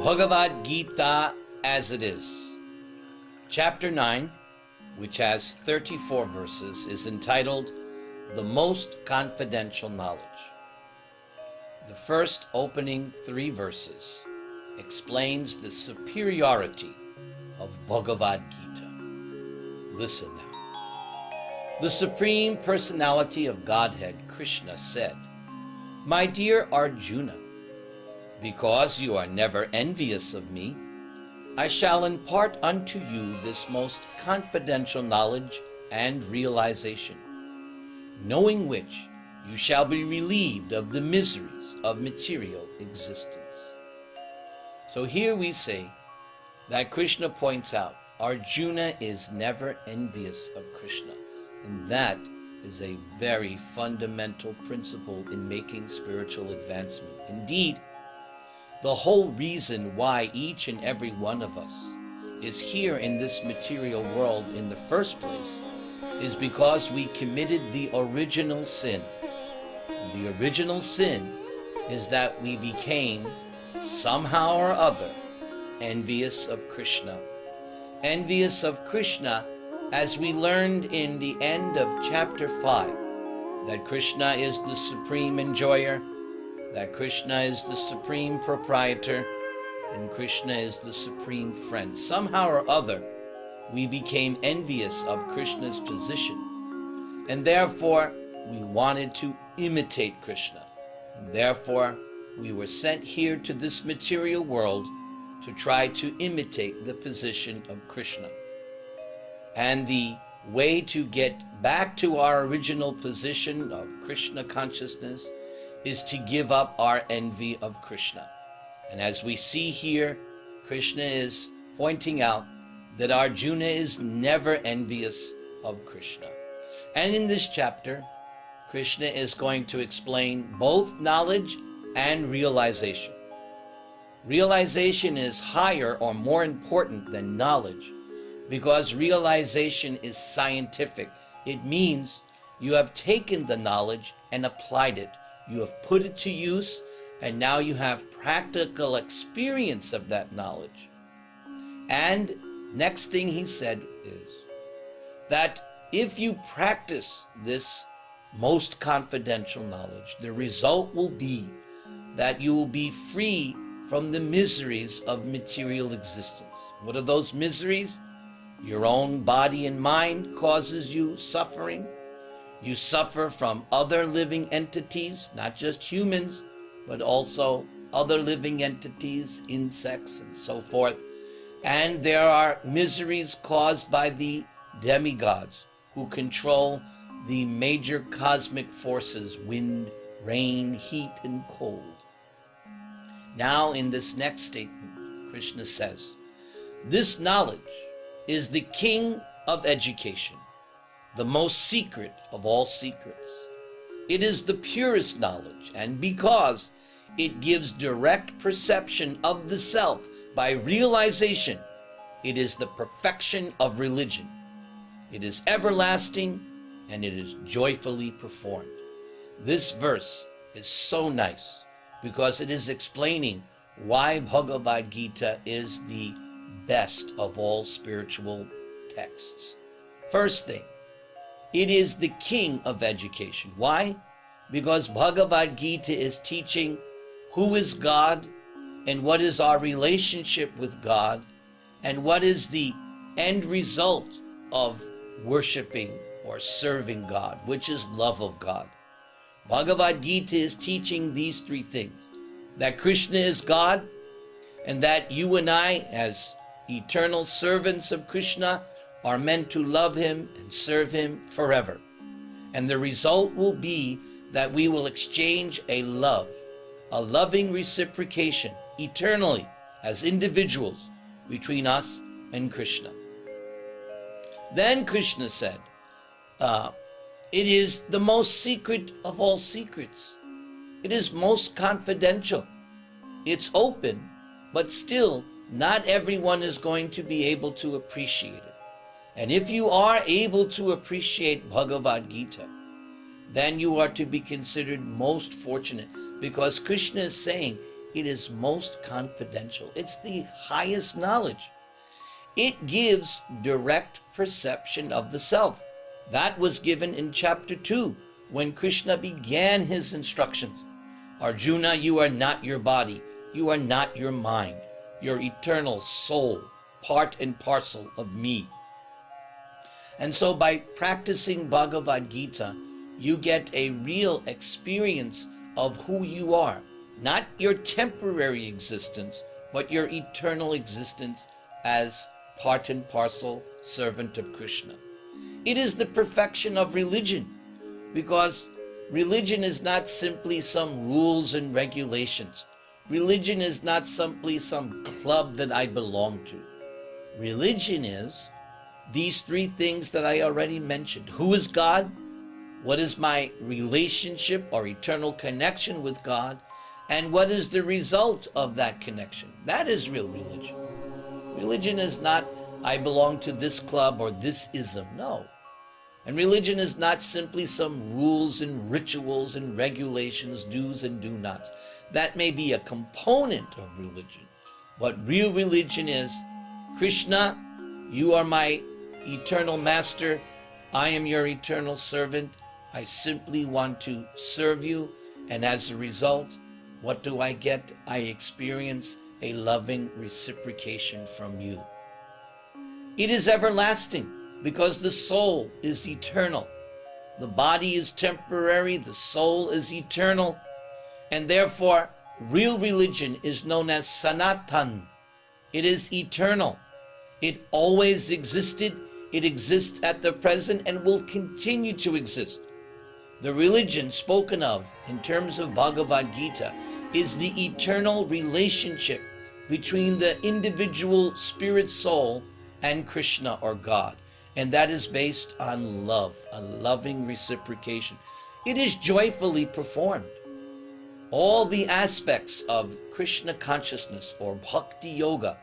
Bhagavad Gita as it is. Chapter 9, which has 34 verses, is entitled The Most Confidential Knowledge. The first opening 3 verses explains the superiority of Bhagavad Gita. Listen now. The Supreme Personality of Godhead, Krishna, said, "My dear Arjuna, because you are never envious of me, I shall impart unto you this most confidential knowledge and realization, knowing which you shall be relieved of the miseries of material existence." So here we say that Krishna points out Arjuna is never envious of Krishna, and that is a very fundamental principle in making spiritual advancement. Indeed, the whole reason why each and every one of us is here in this material world in the first place is because we committed the original sin. And the original sin is that we became, somehow or other, envious of Krishna. Envious of Krishna, as we learned in the end of chapter 5, that Krishna is the supreme enjoyer, that Krishna is the supreme proprietor, and Krishna is the supreme friend. Somehow or other, we became envious of Krishna's position, and therefore we wanted to imitate Krishna. And therefore, we were sent here to this material world to try to imitate the position of Krishna. And the way to get back to our original position of Krishna consciousness is to give up our envy of Krishna. And as we see here, Krishna is pointing out that Arjuna is never envious of Krishna. And in this chapter, Krishna is going to explain both knowledge and realization. Realization is higher or more important than knowledge because realization is scientific. It means you have taken the knowledge and applied it. You have put it to use, and now you have practical experience of that knowledge. And next thing he said is that if you practice this most confidential knowledge, the result will be that you will be free from the miseries of material existence. What are those miseries? Your own body and mind causes you suffering. You suffer from other living entities, not just humans, but also other living entities, insects, and so forth. And there are miseries caused by the demigods who control the major cosmic forces, wind, rain, heat, and cold. Now, in this next statement, Krishna says, "This knowledge is the king of education, the most secret of all secrets. It is the purest knowledge, and because it gives direct perception of the self by realization, it is the perfection of religion. It is everlasting, and it is joyfully performed." This verse is so nice because it is explaining why Bhagavad Gita is the best of all spiritual texts. First thing, it is the king of education. Why? Because Bhagavad Gita is teaching who is God and what is our relationship with God and what is the end result of worshiping or serving God, which is love of God. Bhagavad Gita is teaching these 3 things: that Krishna is God, and that you and I, as eternal servants of Krishna, are meant to love him and serve him forever. And the result will be that we will exchange a loving reciprocation eternally as individuals between us and Krishna. Then Krishna said, it is the most secret of all secrets. It is most confidential. It's open, but still not everyone is going to be able to appreciate it. And if you are able to appreciate Bhagavad Gita, then you are to be considered most fortunate, because Krishna is saying it is most confidential. It's the highest knowledge. It gives direct perception of the self. That was given in chapter 2 when Krishna began his instructions. Arjuna, you are not your body. You are not your mind. Your eternal soul, part and parcel of me. And so by practicing Bhagavad Gita, you get a real experience of who you are. Not your temporary existence, but your eternal existence as part and parcel servant of Krishna. It is the perfection of religion, because religion is not simply some rules and regulations. Religion is not simply some club that I belong to. Religion is these three things that I already mentioned. Who is God? What is my relationship or eternal connection with God? And what is the result of that connection? That is real religion. Religion is not, I belong to this club or this ism. No. And religion is not simply some rules and rituals and regulations, do's and do nots. That may be a component of religion. But real religion is, Krishna, you are my eternal master. I am your eternal servant. I simply want to serve you. And as a result, what do I get? I experience a loving reciprocation from you. It is everlasting because the soul is eternal. The body is temporary, the soul is eternal, and therefore real religion is known as Sanatan. It is eternal. It always existed, it exists at the present, and will continue to exist. The religion spoken of in terms of Bhagavad Gita is the eternal relationship between the individual spirit soul and Krishna or God. And that is based on love, a loving reciprocation. It is joyfully performed. All the aspects of Krishna consciousness or Bhakti Yoga,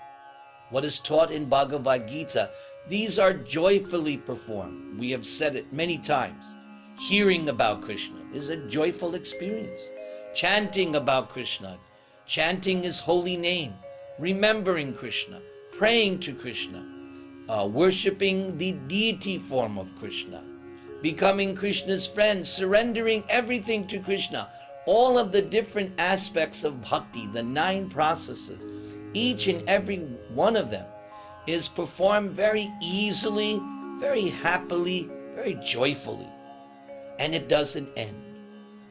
what is taught in Bhagavad Gita, these are joyfully performed. We have said it many times. Hearing about Krishna is a joyful experience. Chanting about Krishna, chanting his holy name, remembering Krishna, praying to Krishna, worshipping the deity form of Krishna, becoming Krishna's friend, surrendering everything to Krishna. All of the different aspects of bhakti, the 9 processes, each and every one of them is performed very easily, very happily, very joyfully. And it doesn't end.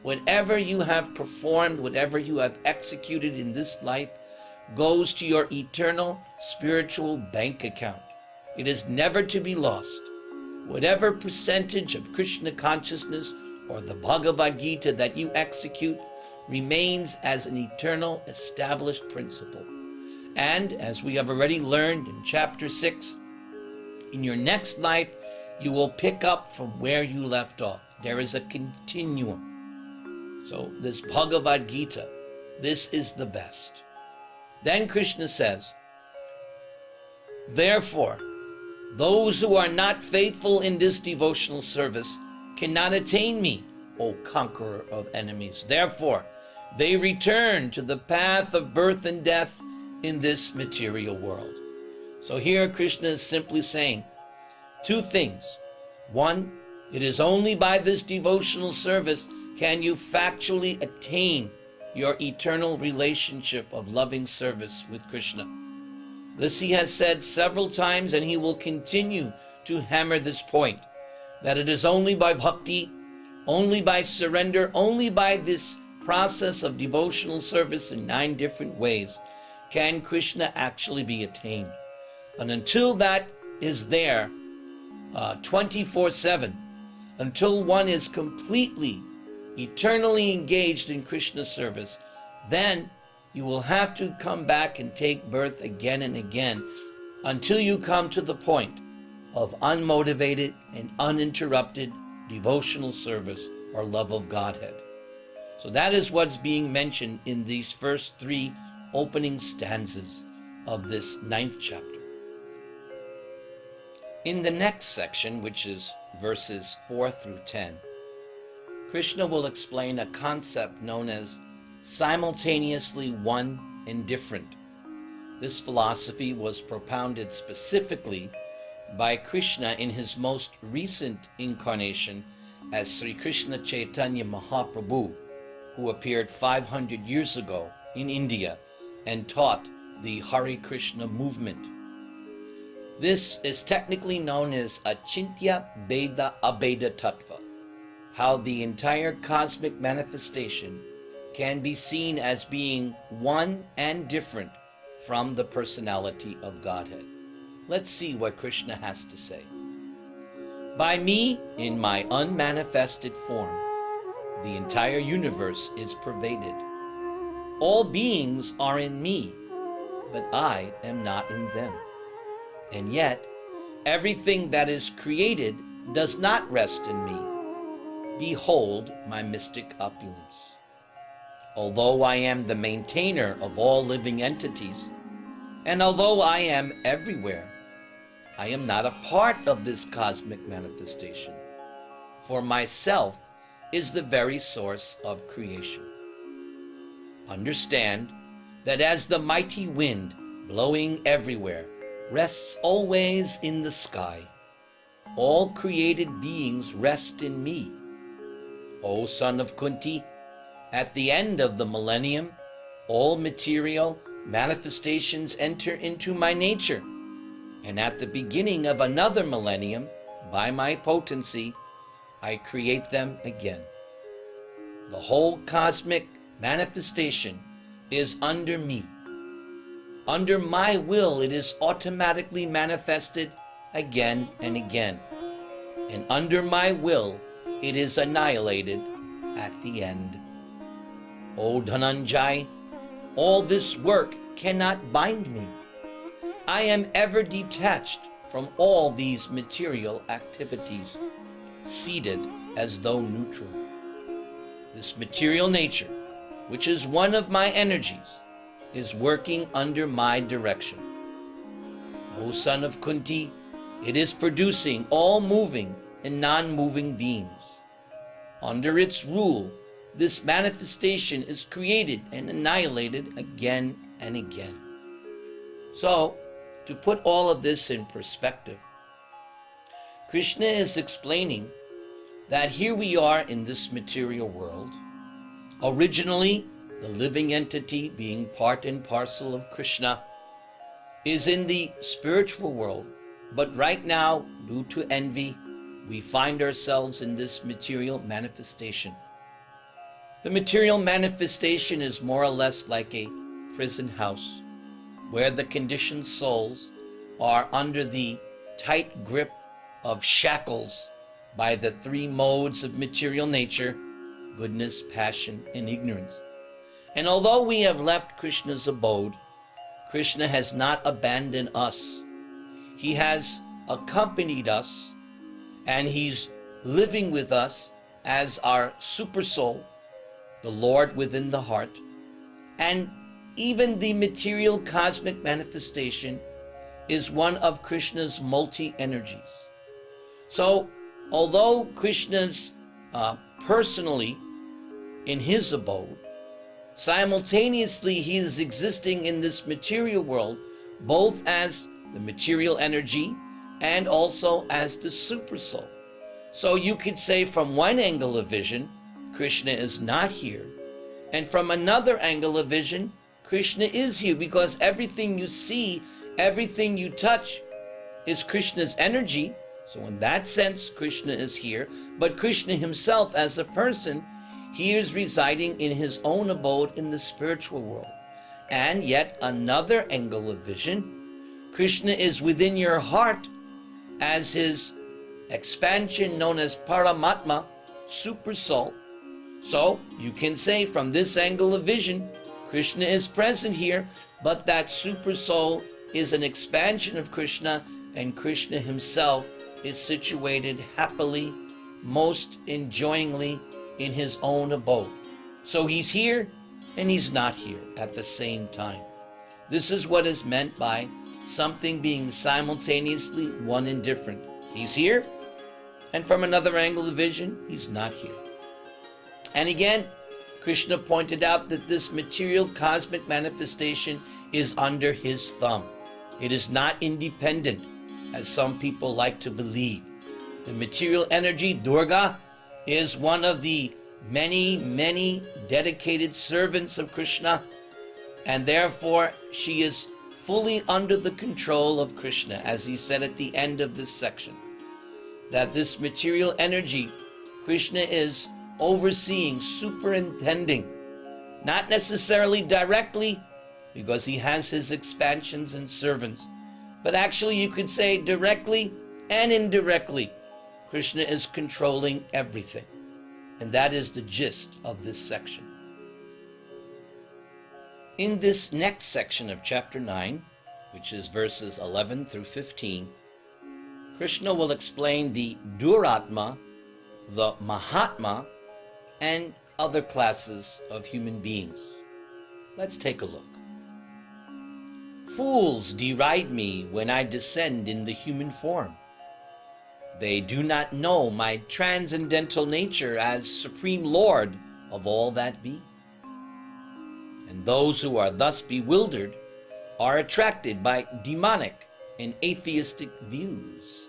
Whatever you have performed, whatever you have executed in this life, goes to your eternal spiritual bank account. It is never to be lost. Whatever percentage of Krishna consciousness or the Bhagavad Gita that you execute remains as an eternal established principle. And as we have already learned in chapter 6, in your next life, you will pick up from where you left off. There is a continuum. So this Bhagavad Gita, this is the best. Then Krishna says, therefore, those who are not faithful in this devotional service cannot attain me, O conqueror of enemies. Therefore, they return to the path of birth and death in this material world. So here Krishna is simply saying 2 things. 1, it is only by this devotional service can you factually attain your eternal relationship of loving service with Krishna. This he has said several times, and he will continue to hammer this point, that it is only by bhakti, only by surrender, only by this process of devotional service in 9 different ways can Krishna actually be attained. And until that is there 24/7, until one is completely, eternally engaged in Krishna's service, then you will have to come back and take birth again and again until you come to the point of unmotivated and uninterrupted devotional service or love of Godhead. So that is what's being mentioned in these first 3 opening stanzas of this 9th chapter. In the next section, which is verses 4 through 10, Krishna will explain a concept known as simultaneously one and different. This philosophy was propounded specifically by Krishna in his most recent incarnation as Sri Krishna Chaitanya Mahaprabhu, who appeared 500 years ago in India and taught the Hare Krishna movement. This is technically known as Achintya Bheda Abheda Tattva, how the entire cosmic manifestation can be seen as being one and different from the personality of Godhead. Let's see what Krishna has to say. By me, in my unmanifested form, the entire universe is pervaded. All beings are in me, but I am not in them. And yet, everything that is created does not rest in me. Behold my mystic opulence. Although I am the maintainer of all living entities, and although I am everywhere, I am not a part of this cosmic manifestation, for myself is the very source of creation. Understand that as the mighty wind blowing everywhere rests always in the sky, all created beings rest in me. O son of Kunti, at the end of the millennium, all material manifestations enter into my nature, and at the beginning of another millennium, by my potency, I create them again. The whole cosmic manifestation is under me. Under my will, it is automatically manifested again and again. And under my will, it is annihilated at the end. O Dhananjay, all this work cannot bind me. I am ever detached from all these material activities, seated as though neutral. This material nature, which is one of my energies, is working under my direction. O son of Kunti, it is producing all moving and non-moving beings. Under its rule, this manifestation is created and annihilated again and again. So, to put all of this in perspective, Krishna is explaining that here we are in this material world, originally the living entity being part and parcel of Krishna is in the spiritual world, but right now, due to envy, we find ourselves in this material manifestation. The material manifestation is more or less like a prison house, where the conditioned souls are under the tight grip of shackles by the three modes of material nature: goodness, passion, and ignorance. And although we have left Krishna's abode, Krishna has not abandoned us. He has accompanied us, and he's living with us as our super soul, the Lord within the heart. And even the material cosmic manifestation is one of Krishna's multi-energies. So, although Krishna's personally in his abode, simultaneously he is existing in this material world, both as the material energy and also as the super soul. So you could say from one angle of vision, Krishna is not here, and from another angle of vision, Krishna is here, because everything you see, everything you touch is Krishna's energy. So in that sense, Krishna is here, but Krishna himself as a person, he is residing in his own abode in the spiritual world. And yet another angle of vision, Krishna is within your heart as his expansion known as Paramatma, super soul. So you can say from this angle of vision, Krishna is present here, but that super soul is an expansion of Krishna, and Krishna himself is situated happily, most enjoyingly in his own abode. So he's here and he's not here at the same time. This is what is meant by something being simultaneously one and different. He's here, and from another angle of vision, he's not here. And again, Krishna pointed out that this material cosmic manifestation is under his thumb. It is not independent, as some people like to believe. The material energy, Durga, is one of the many dedicated servants of Krishna, and therefore she is fully under the control of Krishna, as he said at the end of this section, that this material energy, Krishna is overseeing, superintending, not necessarily directly, because he has his expansions and servants, but actually you could say directly and indirectly, Krishna is controlling everything. And that is the gist of this section. In this next section of chapter 9, which is verses 11 through 15, Krishna will explain the Duratma, the Mahatma, and other classes of human beings. Let's take a look. Fools deride me when I descend in the human form. They do not know my transcendental nature as Supreme Lord of all that be. And those who are thus bewildered are attracted by demonic and atheistic views.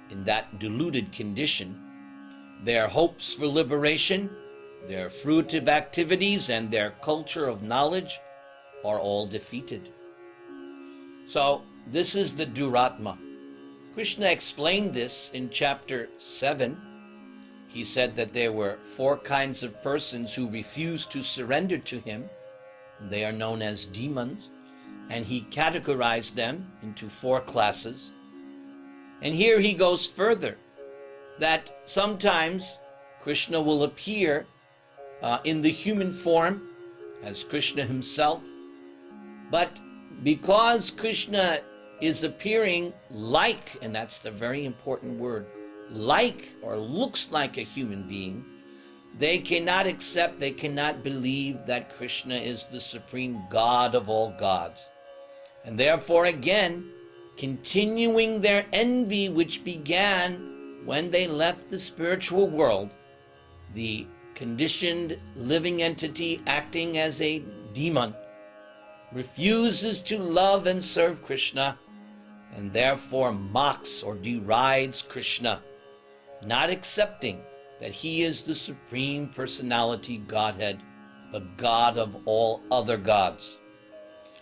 In that deluded condition, their hopes for liberation, their fruitive activities, and their culture of knowledge are all defeated. So, this is the Duratma. Krishna explained this in chapter 7. He said that there were 4 kinds of persons who refused to surrender to him. They are known as demons, and he categorized them into 4 classes. And here he goes further, that sometimes Krishna will appear in the human form as Krishna himself, but because Krishna is appearing like, and that's the very important word, like or looks like a human being, they cannot accept, they cannot believe that Krishna is the supreme God of all gods. And therefore, again, continuing their envy which began when they left the spiritual world, the conditioned living entity acting as a demon refuses to love and serve Krishna, and therefore mocks or derides Krishna, not accepting that he is the Supreme Personality Godhead, the God of all other gods.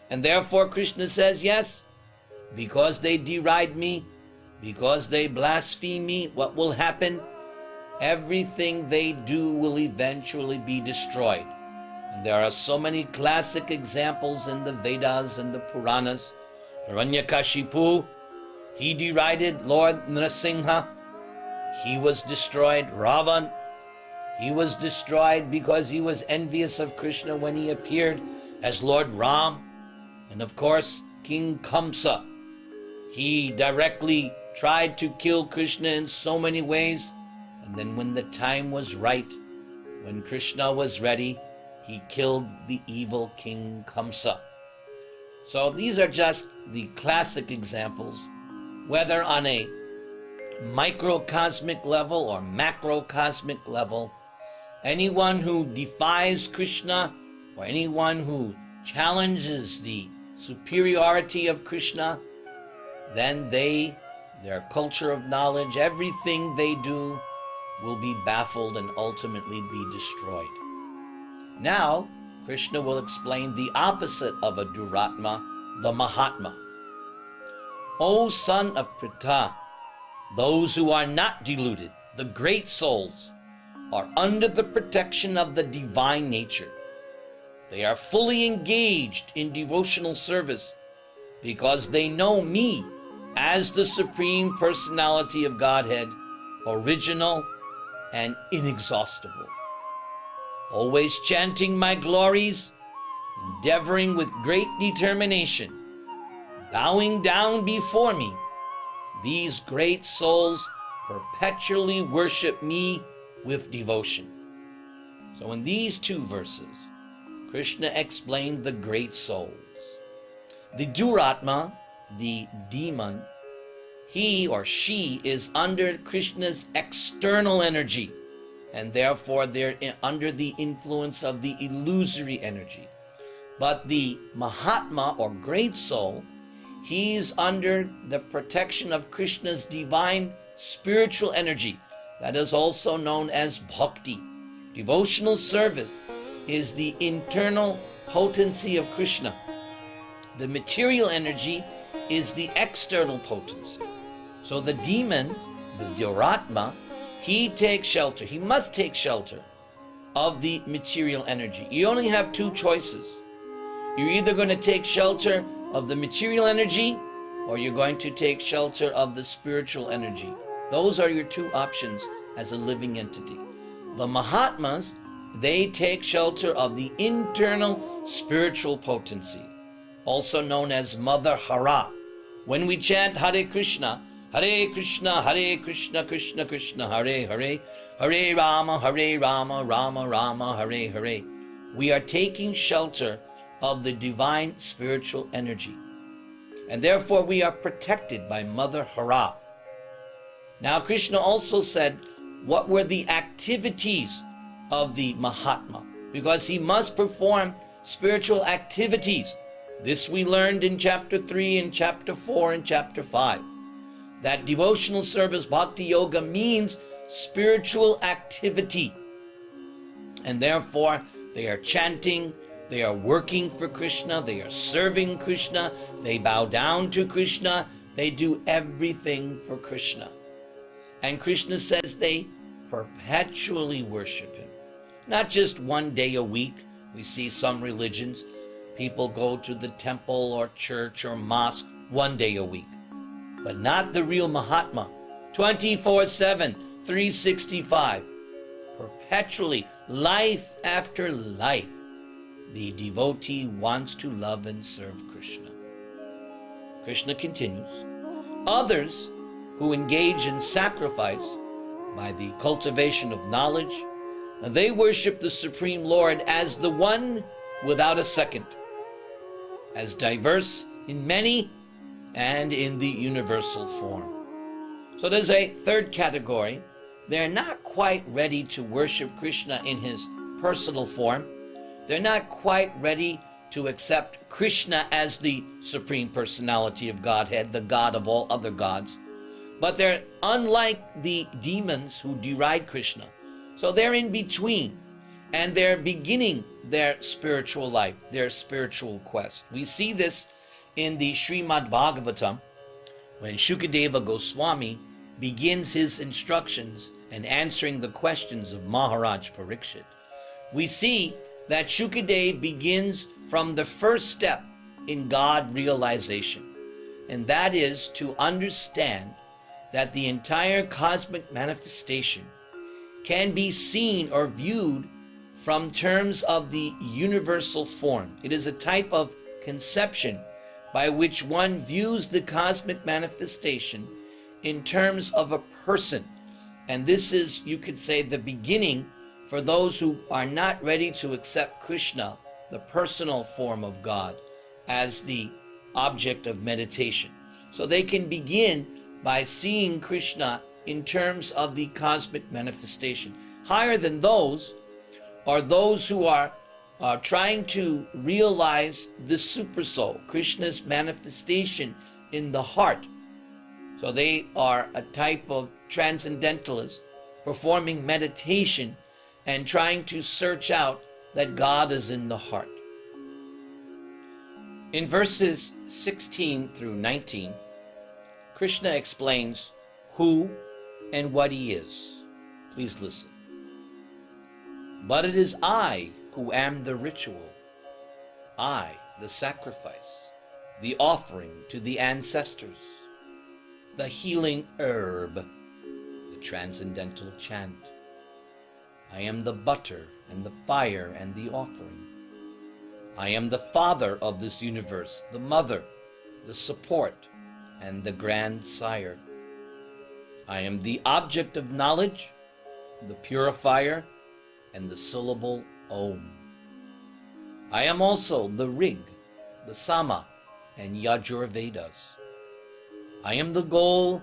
And therefore Krishna says, yes, because they deride me, because they blaspheme me, what will happen? Everything they do will eventually be destroyed. And there are so many classic examples in the Vedas and the Puranas. Hiranyakashipu, he derided Lord Nrsimha. He was destroyed. Ravan, he was destroyed because he was envious of Krishna when he appeared as Lord Ram. And of course, King Kamsa, he directly tried to kill Krishna in so many ways. And then when the time was right, when Krishna was ready, he killed the evil King Kamsa. So these are just the classic examples, whether on a microcosmic level or macrocosmic level. Anyone who defies Krishna or anyone who challenges the superiority of Krishna, then their culture of knowledge, everything they do will be baffled and ultimately be destroyed. Now, Krishna will explain the opposite of a Duratma, the Mahatma. O son of Pritha, those who are not deluded, the great souls, are under the protection of the divine nature. They are fully engaged in devotional service because they know me as the Supreme Personality of Godhead, original and inexhaustible. Always chanting my glories, endeavoring with great determination, bowing down before me, these great souls perpetually worship me with devotion. So in these 2 verses, Krishna explained the great souls. The Duratma, the demon, he or she is under Krishna's external energy, and therefore they're under the influence of the illusory energy. But the Mahatma, or great soul, he's under the protection of Krishna's divine spiritual energy. That is also known as bhakti. Devotional service is the internal potency of Krishna. The material energy is the external potency. So the demon, the Duratma, he takes shelter, he must take shelter of the material energy. You only have two choices. You're either going to take shelter of the material energy, or you're going to take shelter of the spiritual energy. Those are your two options as a living entity. The Mahatmas, they take shelter of the internal spiritual potency, also known as Mother Hara. When we chant Hare Krishna, Krishna Krishna, Hare Hare, Hare Rama, Rama Rama, Hare Hare, we are taking shelter of the divine spiritual energy. And therefore we are protected by Mother Hara. Now Krishna also said what were the activities of the Mahatma, because he must perform spiritual activities. This we learned in chapter 3 and chapter 4 and chapter 5. That devotional service, bhakti yoga, means spiritual activity. And therefore they are chanting, they are working for Krishna, they are serving Krishna, they bow down to Krishna, they do everything for Krishna. And Krishna says they perpetually worship him. Not just one day a week. We see some religions, people go to the temple or church or mosque one day a week. But not the real Mahatma. 24/7, 365. Perpetually, life after life, the devotee wants to love and serve Krishna. Krishna continues, others who engage in sacrifice by the cultivation of knowledge, they worship the Supreme Lord as the one without a second, as diverse in many and in the universal form. So there's a third category. They're not quite ready to worship Krishna in his personal form. They're not quite ready to accept Krishna as the Supreme Personality of Godhead, the God of all other gods. But they're unlike the demons who deride Krishna. So they're in between, and they're beginning their spiritual life, their spiritual quest. We see this in the Srimad Bhagavatam, when Shukadeva Goswami begins his instructions and answering the questions of Maharaj Parikshit. We see that Shukadeva begins from the first step in God realization, and that is to understand that the entire cosmic manifestation can be seen or viewed from terms of the universal form. It is a type of conception by which one views the cosmic manifestation in terms of a person. And this is, you could say, the beginning for those who are not ready to accept Krishna, the personal form of God, as the object of meditation. So they can begin by seeing Krishna in terms of the cosmic manifestation. Higher than those are those who are trying to realize the supersoul, Krishna's manifestation in the heart. So they are a type of transcendentalist, performing meditation and trying to search out that God is in the heart. In verses 16 through 19, Krishna explains who and what he is. Please listen. But it is I who am the ritual, I, the sacrifice, the offering to the ancestors, the healing herb, the transcendental chant. I am the butter and the fire and the offering. I am the father of this universe, the mother, the support, and the grand sire. I am the object of knowledge, the purifier, and the syllable Om. I am also the Rig, the Sama, and Yajur Vedas. I am the goal,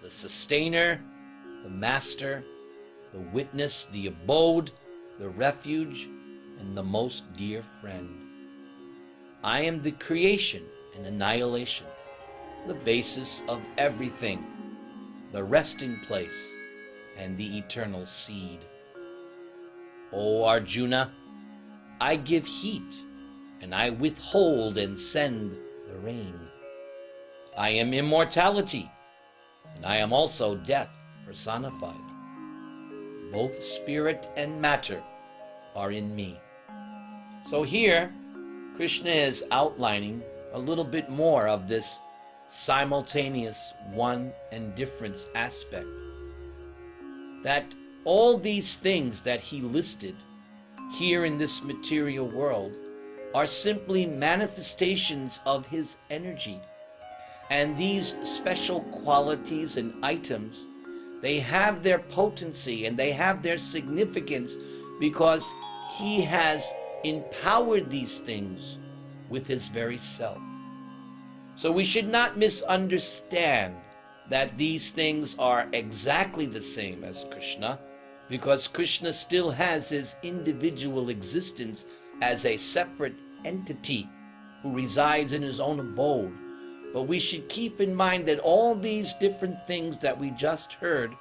the sustainer, the master, the witness, the abode, the refuge, and the most dear friend. I am the creation and annihilation, the basis of everything, the resting place, and the eternal seed. O Arjuna, I give heat, and I withhold and send the rain. I am immortality, and I am also death personified. Both spirit and matter are in me. So here, Krishna is outlining a little bit more of this simultaneous one and difference aspect. That all these things that he listed here in this material world are simply manifestations of his energy. And these special qualities and items, they have their potency and they have their significance because he has empowered these things with his very self. So we should not misunderstand that these things are exactly the same as Krishna, because Krishna still has his individual existence as a separate entity who resides in his own abode. But we should keep in mind that all these different things that we just heard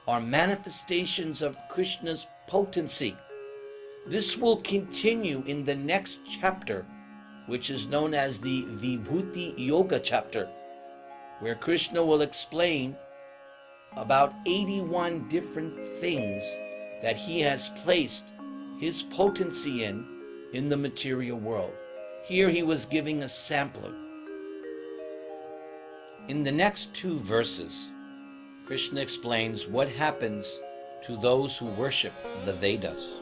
are manifestations of Krishna's potency. This will continue in the next chapter, which is known as the Vibhuti Yoga chapter, where Krishna will explain about 81 different things that he has placed his potency in the material world. Here he was giving a sampler. In the next 2 verses, Krishna explains what happens to those who worship the Vedas.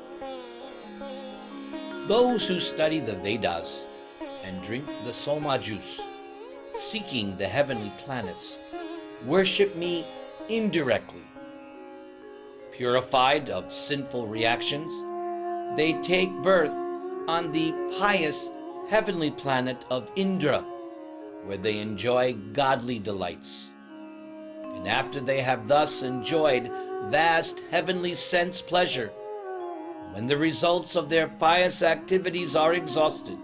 Those who study the Vedas and drink the Soma juice, seeking the heavenly planets, worship me indirectly. Purified of sinful reactions, they take birth on the pious heavenly planet of Indra, where they enjoy godly delights. And after they have thus enjoyed vast heavenly sense pleasure, when the results of their pious activities are exhausted,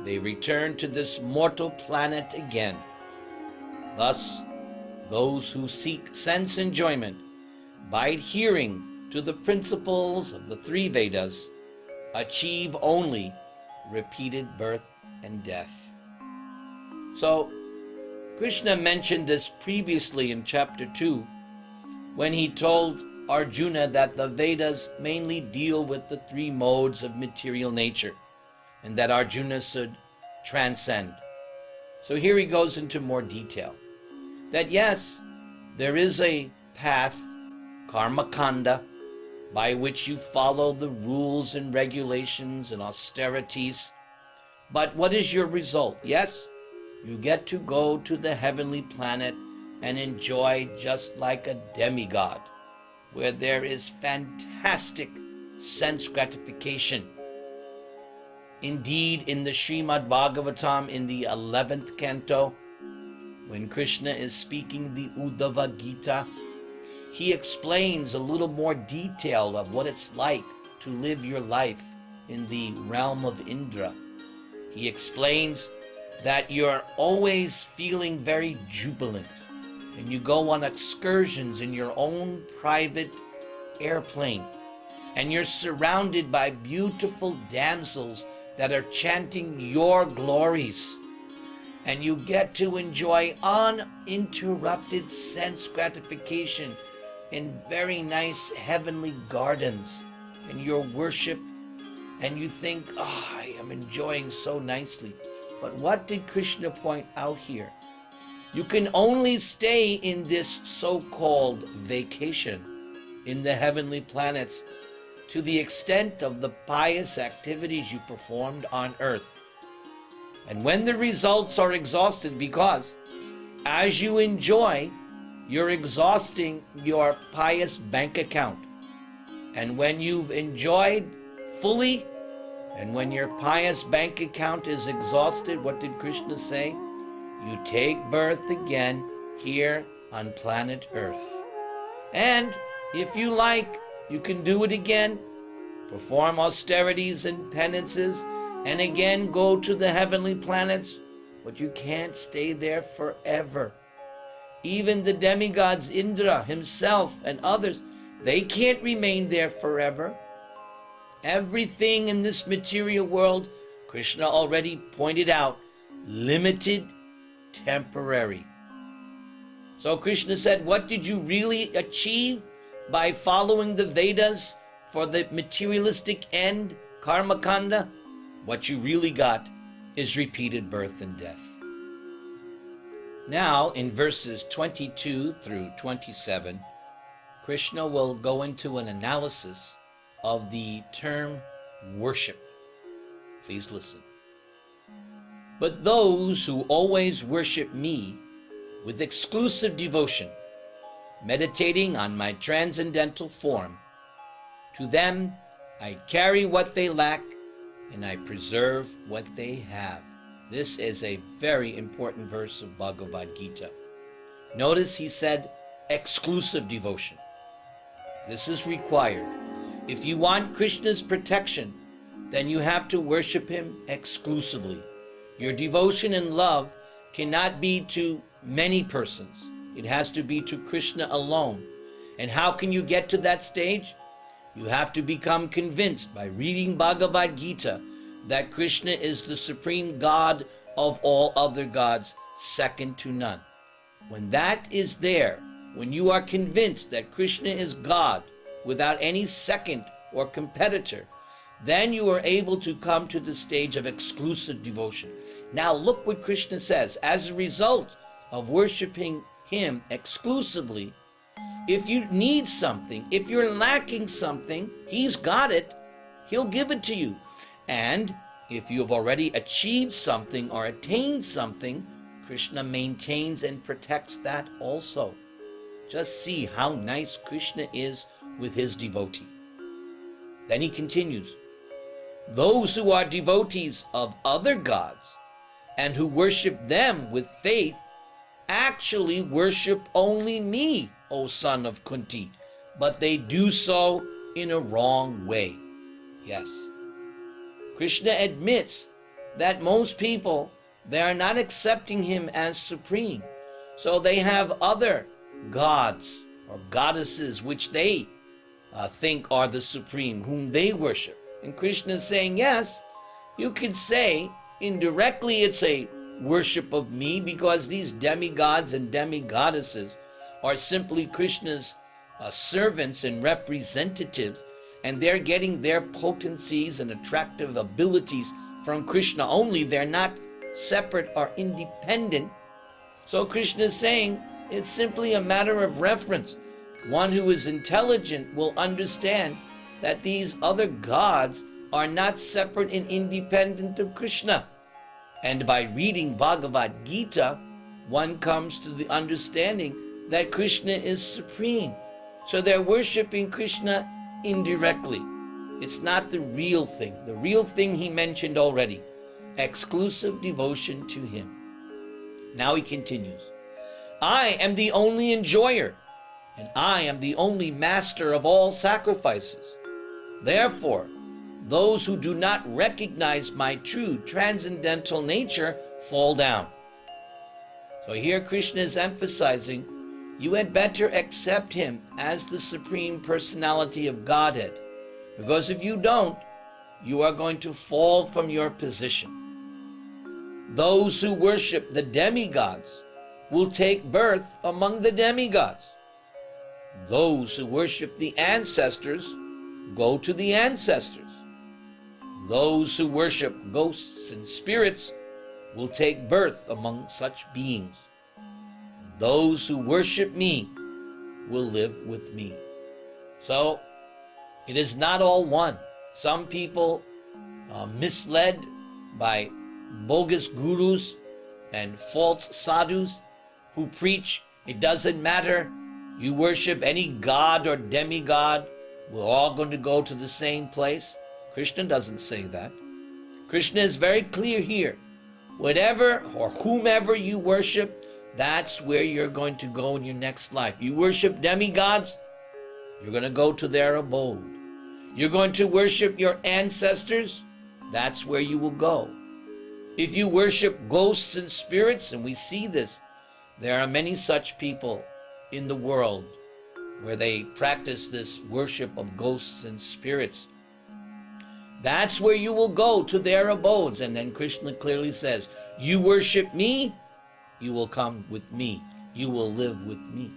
they return to this mortal planet again. Thus, those who seek sense enjoyment by adhering to the principles of the 3 Vedas achieve only repeated birth and death. So, Krishna mentioned this previously in chapter 2, when he told Arjuna that the Vedas mainly deal with the 3 modes of material nature, and that Arjuna should transcend. So here he goes into more detail. That yes, there is a path, karma kanda, by which you follow the rules and regulations and austerities. But what is your result? Yes, you get to go to the heavenly planet and enjoy just like a demigod, where there is fantastic sense gratification. Indeed, in the Srimad Bhagavatam, in the 11th canto, when Krishna is speaking the Uddhava Gita, he explains a little more detail of what it's like to live your life in the realm of Indra. He explains that you're always feeling very jubilant, and you go on excursions in your own private airplane, and you're surrounded by beautiful damsels that are chanting your glories, and you get to enjoy uninterrupted sense gratification in very nice heavenly gardens, and your worship, and you think, I am enjoying so nicely. But what did Krishna point out here? You can only stay in this so-called vacation in the heavenly planets to the extent of the pious activities you performed on earth. And when the results are exhausted, because as you enjoy, you're exhausting your pious bank account. And when you've enjoyed fully, and when your pious bank account is exhausted, what did Krishna say? You take birth again here on planet Earth. And If you like, you can do it again, perform austerities and penances, and again go to the heavenly planets, but you can't stay there forever. Even the demigods, Indra himself and others, they can't remain there forever. Everything in this material world, Krishna already pointed out, limited, temporary. So Krishna said, what did you really achieve by following the Vedas for the materialistic end, karma kanda? What you really got is repeated birth and death. Now, in verses 22 through 27, Krishna will go into an analysis of the term worship. Please listen. But those who always worship me with exclusive devotion, meditating on my transcendental form, to them I carry what they lack and I preserve what they have. This is a very important verse of Bhagavad Gita. Notice he said exclusive devotion. This is required. If you want Krishna's protection, then you have to worship him exclusively. Your devotion and love cannot be to many persons. It has to be to Krishna alone. And how can you get to that stage? You have to become convinced by reading Bhagavad Gita that Krishna is the supreme God of all other gods, second to none. When that is there, when you are convinced that Krishna is God without any second or competitor, then you are able to come to the stage of exclusive devotion. Now look what Krishna says. As a result of worshiping him exclusively, if you need something, if you're lacking something, he's got it. He'll give it to you. And if you have already achieved something or attained something, Krishna maintains and protects that also. Just see how nice Krishna is with his devotee. Then he continues, those who are devotees of other gods and who worship them with faith actually worship only me, O son of Kunti, but they do so in a wrong way. Yes. Krishna admits that most people, they are not accepting him as supreme. So they have other gods or goddesses which they think are the supreme, whom they worship. And Krishna is saying, yes, you could say indirectly it's a worship of me, because these demigods and demigoddesses are simply Krishna's servants and representatives, and they're getting their potencies and attractive abilities from Krishna only. They're not separate or independent. So Krishna is saying it's simply a matter of reference. One who is intelligent will understand that these other gods are not separate and independent of Krishna. And by reading Bhagavad Gita, one comes to the understanding that Krishna is supreme. So they're worshiping Krishna indirectly. It's not the real thing. The real thing he mentioned already. Exclusive devotion to him. Now he continues. I am the only enjoyer, and I am the only master of all sacrifices. Therefore, those who do not recognize my true transcendental nature fall down. So here Krishna is emphasizing, you had better accept him as the Supreme Personality of Godhead, because if you don't, you are going to fall from your position. Those who worship the demigods will take birth among the demigods. Those who worship the ancestors go to the ancestors. Those who worship ghosts and spirits will take birth among such beings. Those who worship me will live with me. So, it is not all one. Some people misled by bogus gurus and false sadhus who preach it doesn't matter, you worship any god or demigod, we're all going to go to the same place. Krishna doesn't say that. Krishna is very clear here. Whatever or whomever you worship, that's where you're going to go in your next life. You worship demigods, You're going to go to their abode. You're going to worship your ancestors. That's where you will go. If you worship ghosts and spirits, and we see this, there are many such people in the world where they practice this worship of ghosts and spirits. That's where you will go, to their abodes. And then Krishna clearly says, you worship me, you will come with me. You will live with me.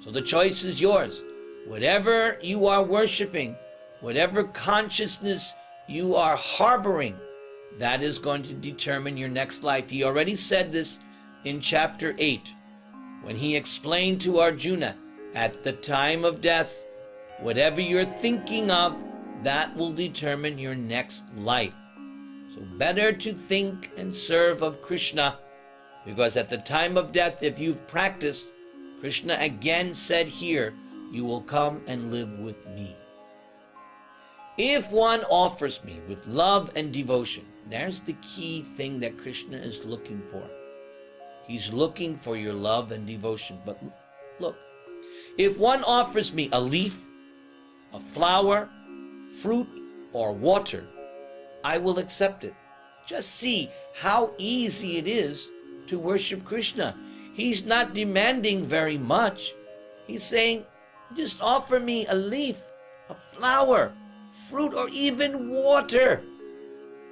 So the choice is yours. Whatever you are worshiping, whatever consciousness you are harboring, that is going to determine your next life. He already said this in chapter 8, when he explained to Arjuna, at the time of death, whatever you're thinking of, that will determine your next life. So better to think and serve of Krishna, because at the time of death, if you've practiced, Krishna again said here, you will come and live with me. If one offers me with love and devotion, there's the key thing that Krishna is looking for. He's looking for your love and devotion. But look, if one offers me a leaf, a flower, fruit, or water, I will accept it. Just see how easy it is to worship Krishna. He's not demanding very much. He's saying, just offer me a leaf, a flower, fruit, or even water.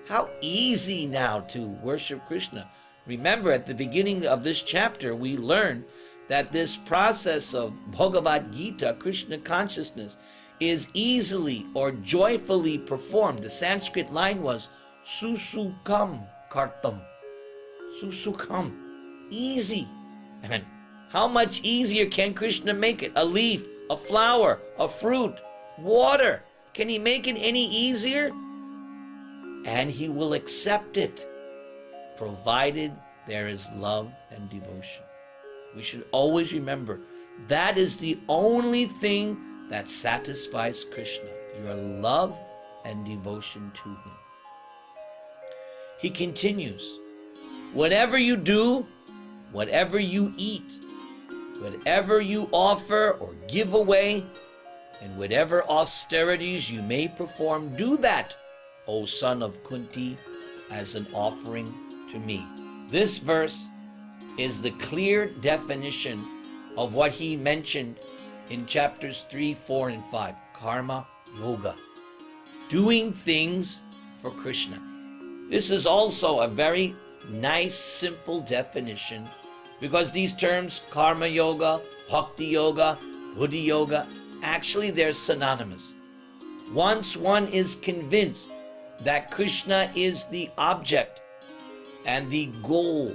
How easy now to worship Krishna. Remember, at the beginning of this chapter, we learned that this process of Bhagavad Gita, Krishna consciousness, is easily or joyfully performed. The Sanskrit line was susukam kartam. Susukam. Easy. And how much easier can Krishna make it? A leaf, a flower, a fruit, water. Can he make it any easier? And he will accept it, provided there is love and devotion. We should always remember, that is the only thing that satisfies Krishna, your love and devotion to him. He continues, whatever you do, whatever you eat, whatever you offer or give away, and whatever austerities you may perform, do that, O son of Kunti, as an offering to me. This verse is the clear definition of what he mentioned in chapters 3, 4, and 5, karma yoga, doing things for Krishna. This is also a very nice, simple definition, because these terms, karma yoga, bhakti yoga, buddhi yoga, actually they're synonymous. Once one is convinced that Krishna is the object and the goal,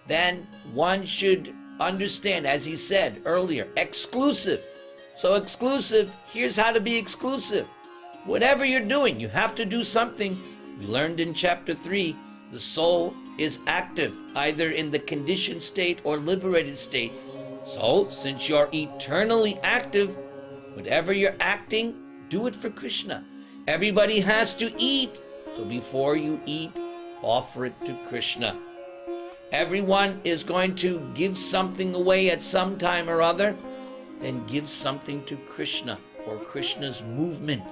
then one should understand, as he said earlier, exclusive. So exclusive, here's how to be exclusive. Whatever you're doing, you have to do something. We learned in chapter 3, the soul is active, either in the conditioned state or liberated state. So, since you're eternally active, whatever you're acting, do it for Krishna. Everybody has to eat, so before you eat, offer it to Krishna. Everyone is going to give something away at some time or other, then give something to Krishna or Krishna's movement.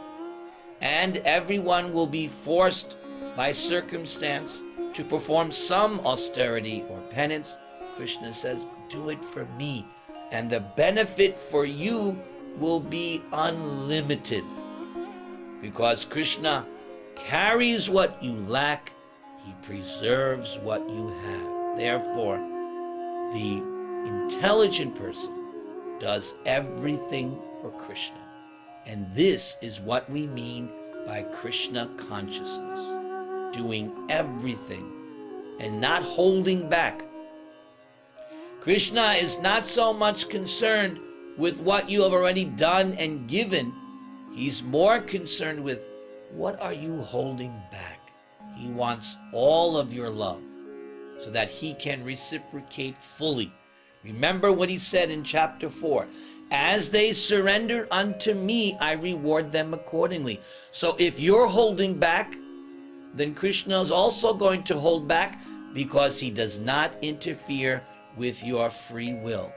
And everyone will be forced by circumstance to perform some austerity or penance. Krishna says, do it for me. And the benefit for you will be unlimited, because Krishna carries what you lack, he preserves what you have. Therefore, the intelligent person does everything for Krishna. And this is what we mean by Krishna consciousness, doing everything and not holding back. Krishna is not so much concerned with what you have already done and given. He's more concerned with, what are you holding back? He wants all of your love so that he can reciprocate fully. Remember what he said in chapter 4. As they surrender unto me, I reward them accordingly. So if you're holding back, then Krishna is also going to hold back, because he does not interfere with your free will.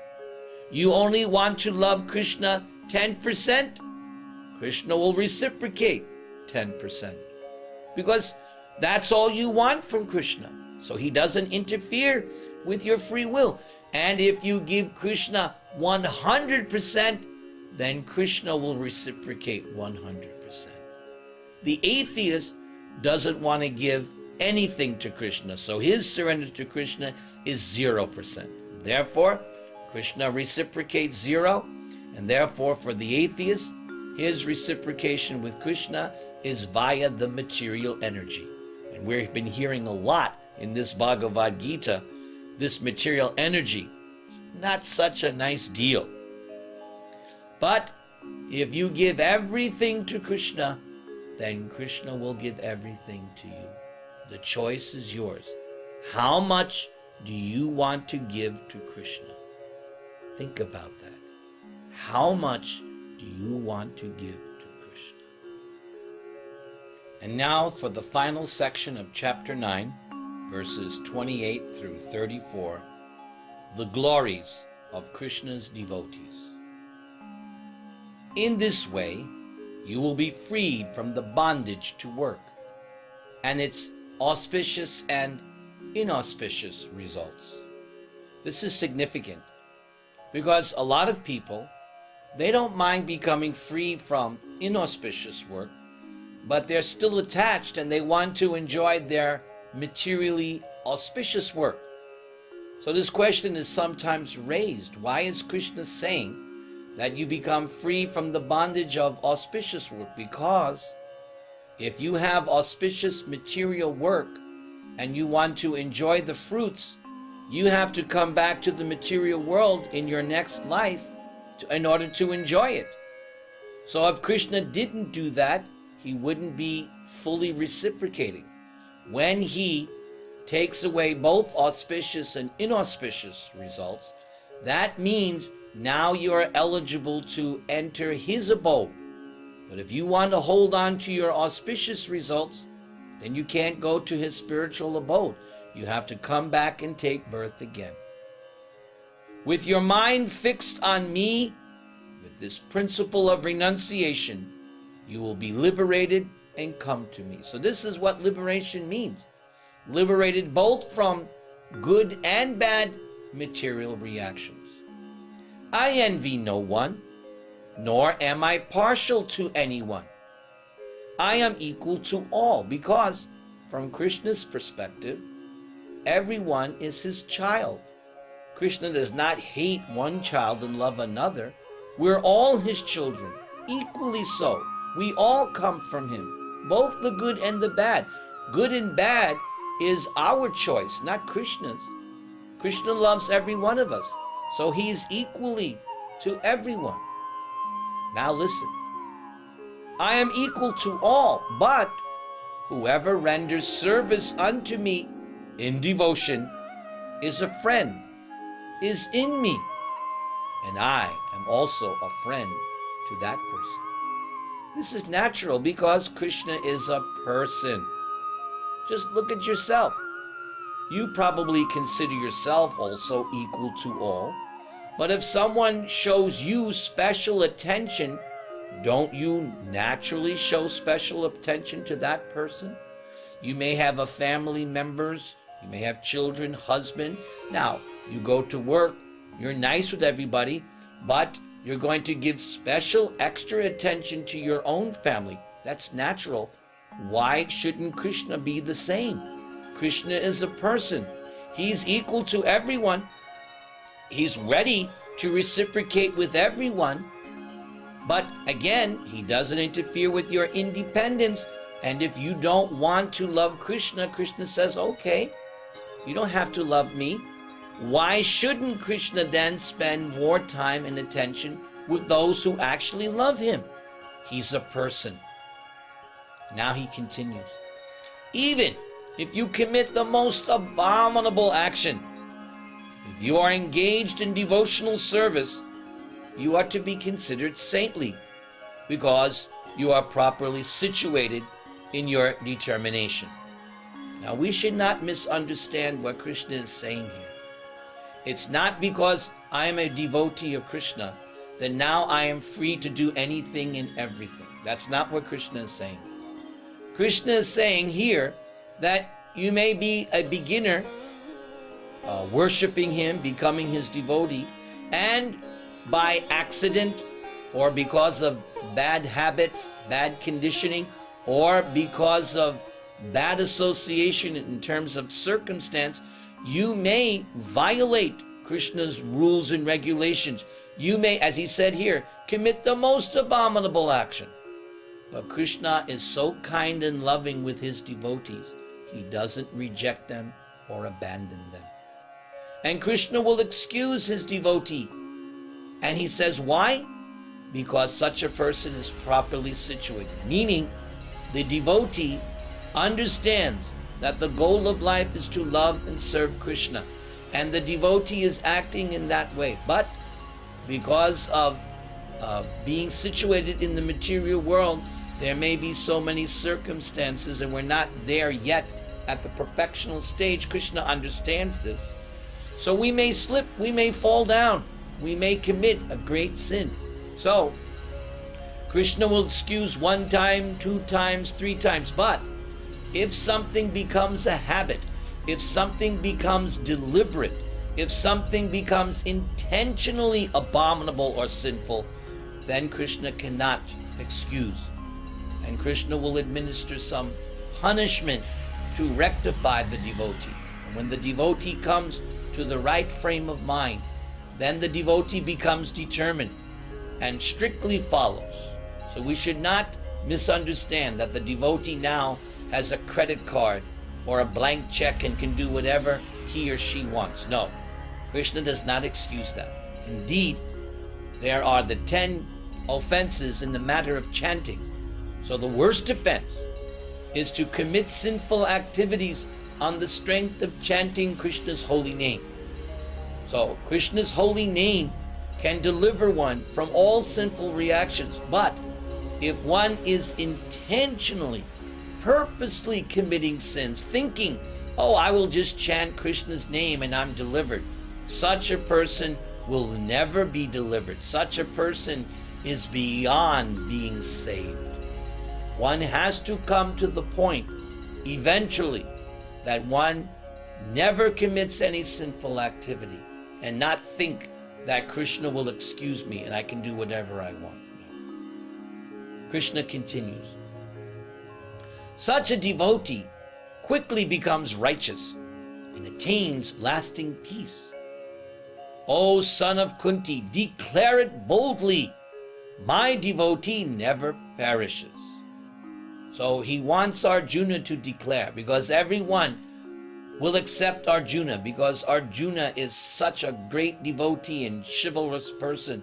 You only want to love Krishna 10%, Krishna will reciprocate 10%. Because that's all you want from Krishna. So he doesn't interfere with your free will. And if you give Krishna 100%, then Krishna will reciprocate 100%. The atheist doesn't want to give anything to Krishna, so his surrender to Krishna is 0%. Therefore, Krishna reciprocates 0, and therefore for the atheist, his reciprocation with Krishna is via the material energy. And we've been hearing a lot in this Bhagavad Gita, this material energy. It's not such a nice deal. But if you give everything to Krishna, then Krishna will give everything to you. The choice is yours. How much do you want to give to Krishna? Think about that. How much do you want to give to Krishna? And now for the final section of chapter 9, verses 28 through 34, the glories of Krishna's devotees. In this way, you will be freed from the bondage to work and its auspicious and inauspicious results. This is significant because a lot of people, they don't mind becoming free from inauspicious work, but they're still attached and they want to enjoy their materially auspicious work. So this question is sometimes raised. Why is Krishna saying that you become free from the bondage of auspicious work? Because if you have auspicious material work and you want to enjoy the fruits, you have to come back to the material world in your next life in order to enjoy it. So if Krishna didn't do that, he wouldn't be fully reciprocating. When he takes away both auspicious and inauspicious results, that means now you are eligible to enter his abode. But if you want to hold on to your auspicious results, then you can't go to his spiritual abode. You have to come back and take birth again. With your mind fixed on me, with this principle of renunciation, you will be liberated and come to me. So this is what liberation means. Liberated both from good and bad material reactions. I envy no one, nor am I partial to anyone. I am equal to all because, from Krishna's perspective, everyone is his child. Krishna does not hate one child and love another. We're all his children, equally so. We all come from him, both the good and the bad. Good and bad is our choice, not Krishna's. Krishna loves every one of us, so he is equally to everyone. Now listen. I am equal to all, but whoever renders service unto me in devotion is a friend, is in me, and I am also a friend to that person. This is natural because Krishna is a person. Just look at yourself. You probably consider yourself also equal to all. But if someone shows you special attention, don't you naturally show special attention to that person? You may have a family members, you may have children, husband. Now, you go to work, you're nice with everybody, but you're going to give special extra attention to your own family. That's natural. Why shouldn't Krishna be the same? Krishna is a person. He's equal to everyone. He's ready to reciprocate with everyone. But again, he doesn't interfere with your independence. And if you don't want to love Krishna, Krishna says, okay, you don't have to love me. Why shouldn't Krishna then spend more time and attention with those who actually love him? He's a person. Now he continues. Even if you commit the most abominable action, if you are engaged in devotional service, you are to be considered saintly because you are properly situated in your determination. Now we should not misunderstand what Krishna is saying here. It's not because I am a devotee of Krishna then now I am free to do anything and everything. That's not what Krishna is saying. Krishna is saying here that you may be a beginner, worshiping him, becoming his devotee, and by accident or because of bad habit, bad conditioning, or because of bad association in terms of circumstance, you may violate Krishna's rules and regulations. You may, as he said here, commit the most abominable action. But Krishna is so kind and loving with his devotees, he doesn't reject them or abandon them. And Krishna will excuse his devotee. And he says, why? Because such a person is properly situated. Meaning, the devotee understands that the goal of life is to love and serve Krishna. And the devotee is acting in that way. But because of being situated in the material world, there may be so many circumstances, and we're not there yet at the perfectional stage. Krishna understands this. So we may slip, we may fall down, we may commit a great sin. So Krishna will excuse 1 time, 2 times, 3 times. But if something becomes a habit, if something becomes deliberate, if something becomes intentionally abominable or sinful, then Krishna cannot excuse. And Krishna will administer some punishment to rectify the devotee. And when the devotee comes to the right frame of mind, then the devotee becomes determined and strictly follows. So we should not misunderstand that the devotee now has a credit card or a blank check and can do whatever he or she wants. No, Krishna does not excuse that. Indeed, there are the 10 offenses in the matter of chanting. So the worst offense is to commit sinful activities on the strength of chanting Krishna's holy name. So Krishna's holy name can deliver one from all sinful reactions. But if one is intentionally, purposely committing sins, thinking, oh, I will just chant Krishna's name and I'm delivered, such a person will never be delivered. Such a person is beyond being saved. One has to come to the point, eventually, that one never commits any sinful activity and not think that Krishna will excuse me and I can do whatever I want. Krishna continues. Such a devotee quickly becomes righteous and attains lasting peace. O son of Kunti, declare it boldly. My devotee never perishes. So he wants Arjuna to declare, because everyone will accept Arjuna, because Arjuna is such a great devotee and chivalrous person.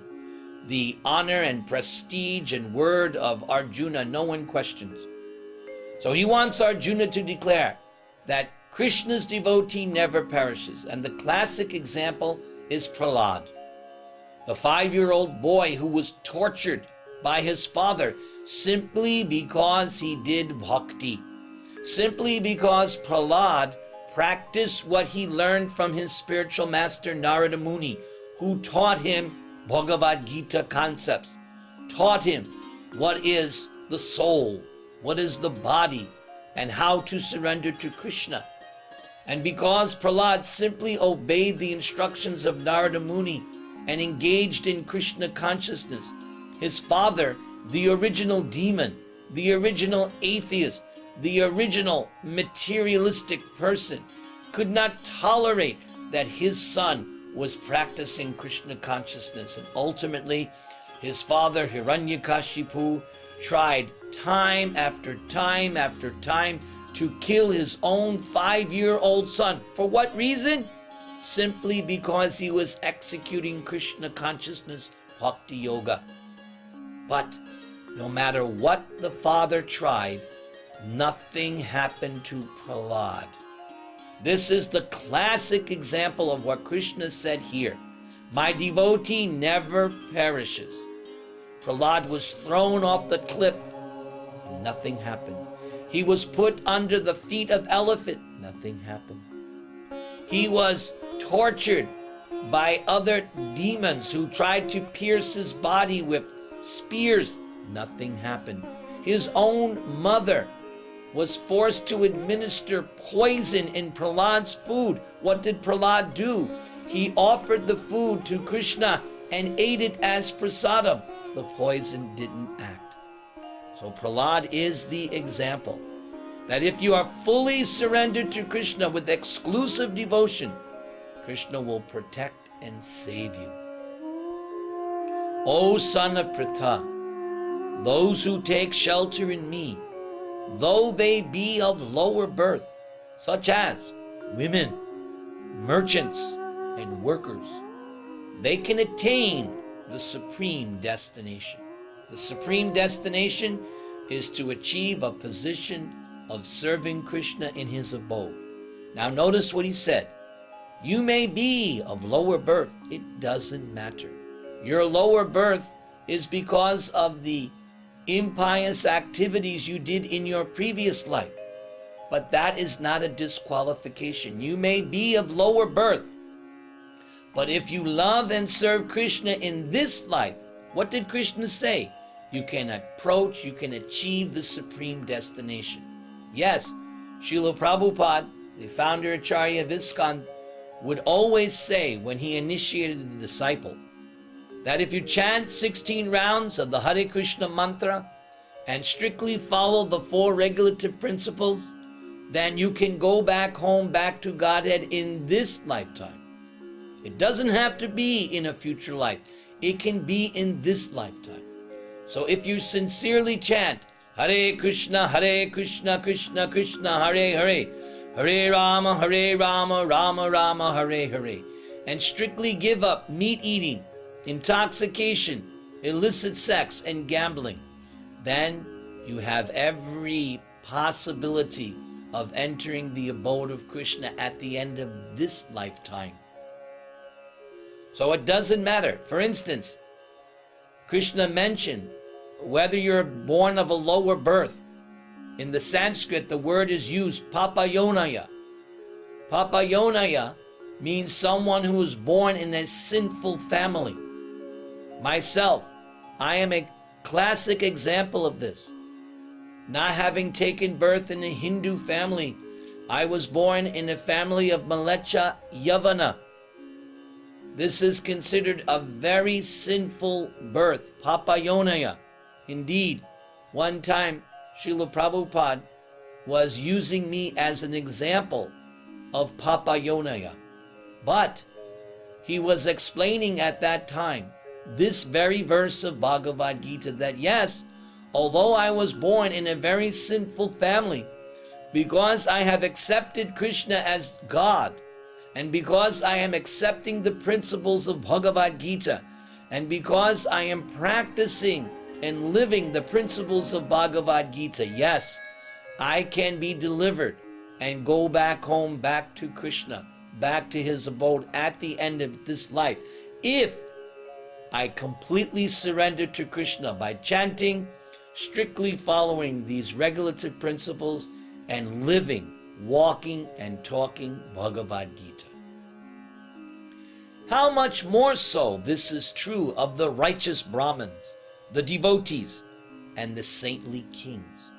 The honor and prestige and word of Arjuna, no one questions. So he wants Arjuna to declare that Krishna's devotee never perishes. And the classic example is Prahlad, the 5-year-old boy who was tortured by his father simply because he did bhakti, simply because Prahlad practiced what he learned from his spiritual master Narada Muni, who taught him Bhagavad Gita concepts, taught him what is the soul, what is the body, and how to surrender to Krishna. And because Prahlad simply obeyed the instructions of Narada Muni and engaged in Krishna consciousness, his father, the original demon, the original atheist, the original materialistic person, could not tolerate that his son was practicing Krishna consciousness. And ultimately, his father, Hiranyakashipu, tried time after time after time to kill his own 5-year-old son. For what reason? Simply because he was executing Krishna consciousness, bhakti yoga. But no matter what the father tried, nothing happened to Prahlad. This is the classic example of what Krishna said here. My devotee never perishes. Prahlad was thrown off the cliff and nothing happened. He was put under the feet of elephant, nothing happened. He was tortured by other demons who tried to pierce his body with spears. Nothing happened. His own mother was forced to administer poison in Prahlad's food. What did Prahlad do? He offered the food to Krishna and ate it as prasadam. The poison didn't act. So Prahlad is the example that if you are fully surrendered to Krishna with exclusive devotion, Krishna will protect and save you. O son of Pritha, those who take shelter in me, though they be of lower birth, such as women, merchants, and workers, they can attain the supreme destination. The supreme destination is to achieve a position of serving Krishna in his abode. Now notice what he said. You may be of lower birth. It doesn't matter. Your lower birth is because of the impious activities you did in your previous life. But that is not a disqualification. You may be of lower birth, but if you love and serve Krishna in this life, what did Krishna say? You can approach, you can achieve the supreme destination. Yes, Srila Prabhupada, the founder Acharya of ISKCON, would always say when he initiated the disciple, that if you chant 16 rounds of the Hare Krishna mantra and strictly follow the 4 regulative principles, then you can go back home, back to Godhead in this lifetime. It doesn't have to be in a future life. It can be in this lifetime. So if you sincerely chant Hare Krishna, Krishna Krishna, Hare Hare, Hare Rama, Rama Rama, Hare Hare, and strictly give up meat eating, intoxication, illicit sex, and gambling, then you have every possibility of entering the abode of Krishna at the end of this lifetime. So it doesn't matter. For instance, Krishna mentioned whether you're born of a lower birth. In the Sanskrit, the word is used, papayonaya. Papayonaya means someone who is born in a sinful family. Myself, I am a classic example of this. Not having taken birth in a Hindu family, I was born in a family of Malecha Yavana. This is considered a very sinful birth, papayonaya. Indeed, one time Srila Prabhupada was using me as an example of papayonaya. But he was explaining at that time this very verse of Bhagavad Gita, that yes, although I was born in a very sinful family, because I have accepted Krishna as God, and because I am accepting the principles of Bhagavad Gita, and because I am practicing and living the principles of Bhagavad Gita, yes, I can be delivered and go back home, back to Krishna, back to his abode at the end of this life, if I completely surrender to Krishna by chanting, strictly following these regulative principles, and living, walking, and talking Bhagavad Gita. How much more so this is true of the righteous Brahmins, the devotees, and the saintly kings.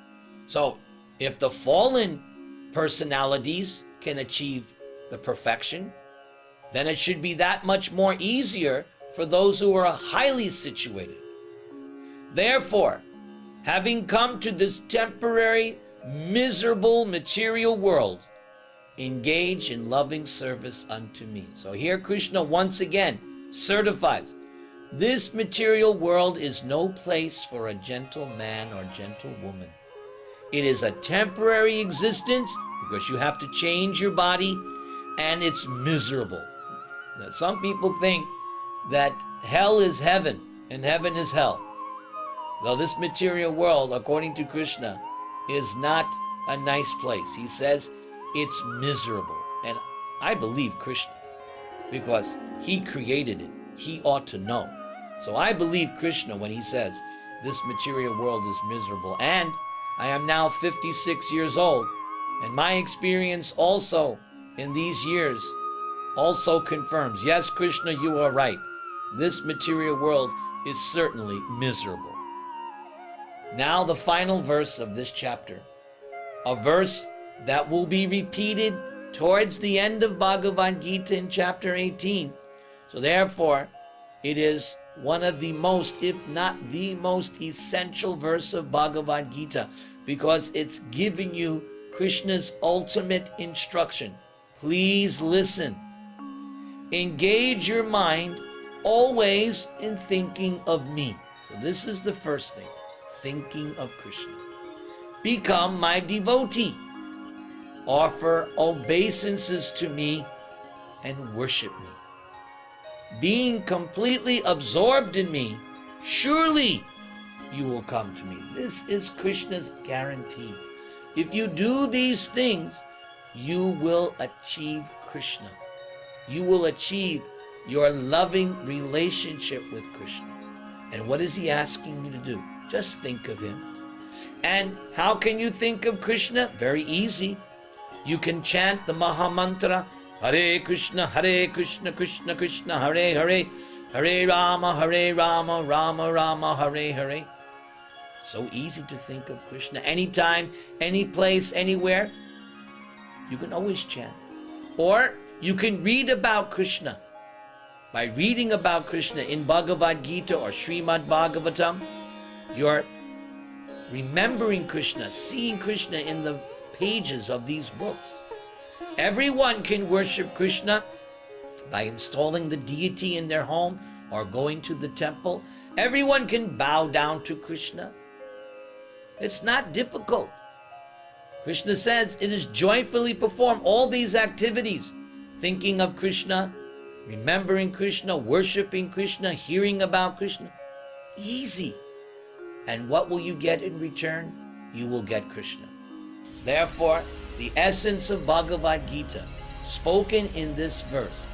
So, if the fallen personalities can achieve the perfection, then it should be that much more easier for those who are highly situated. Therefore, having come to this temporary, miserable material world, engage in loving service unto me. So here Krishna once again certifies, this material world is no place for a gentle man or gentle woman. It is a temporary existence because you have to change your body, and it's miserable. Now, some people think that hell is heaven and heaven is hell. Though this material world, according to Krishna, is not a nice place. He says it's miserable. And I believe Krishna because he created it. He ought to know. So I believe Krishna when he says this material world is miserable. And I am now 56 years old. And my experience also in these years also confirms, yes, Krishna, you are right. This material world is certainly miserable. Now the final verse of this chapter, a verse that will be repeated towards the end of Bhagavad Gita in chapter 18. So therefore, it is one of the most, if not the most essential verse of Bhagavad Gita, because it's giving you Krishna's ultimate instruction. Please listen. Engage your mind always in thinking of me. So this is the first thing, thinking of Krishna. Become my devotee. Offer obeisances to me and worship me. Being completely absorbed in me, surely you will come to me. This is Krishna's guarantee. If you do these things, you will achieve Krishna. You will achieve your loving relationship with Krishna. And what is he asking you to do? Just think of him. And how can you think of Krishna? Very easy. You can chant the Maha Mantra, Hare Krishna, Krishna Krishna, Hare Hare, Hare Rama, Rama Rama, Hare Hare. So easy to think of Krishna. Anytime, any place, anywhere, you can always chant. Or you can read about Krishna. By reading about Krishna in Bhagavad Gita or Srimad Bhagavatam, you're remembering Krishna, seeing Krishna in the pages of these books. Everyone can worship Krishna by installing the deity in their home or going to the temple. Everyone can bow down to Krishna. It's not difficult. Krishna says it is joyfully perform all these activities, thinking of Krishna, remembering Krishna, worshiping Krishna, hearing about Krishna. Easy. And what will you get in return? You will get Krishna. Therefore, the essence of Bhagavad Gita, spoken in this verse,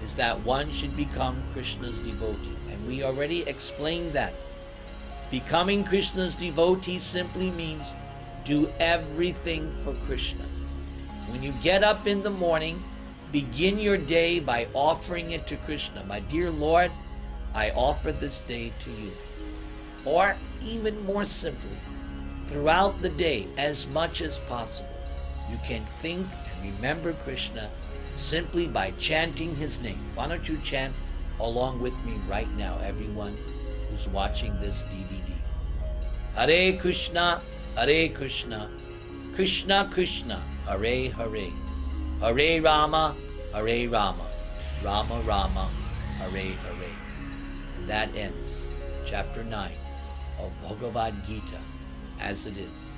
is that one should become Krishna's devotee. And we already explained that. Becoming Krishna's devotee simply means do everything for Krishna. When you get up in the morning, begin your day by offering it to Krishna. My dear Lord, I offer this day to you. Or even more simply, throughout the day, as much as possible, you can think and remember Krishna simply by chanting his name. Why don't you chant along with me right now, everyone who's watching this DVD. Hare Krishna, Krishna Krishna, Hare Hare, Hare Rama, Rama Rama, Hare Hare. And that ends chapter 9 of Bhagavad Gita as it is.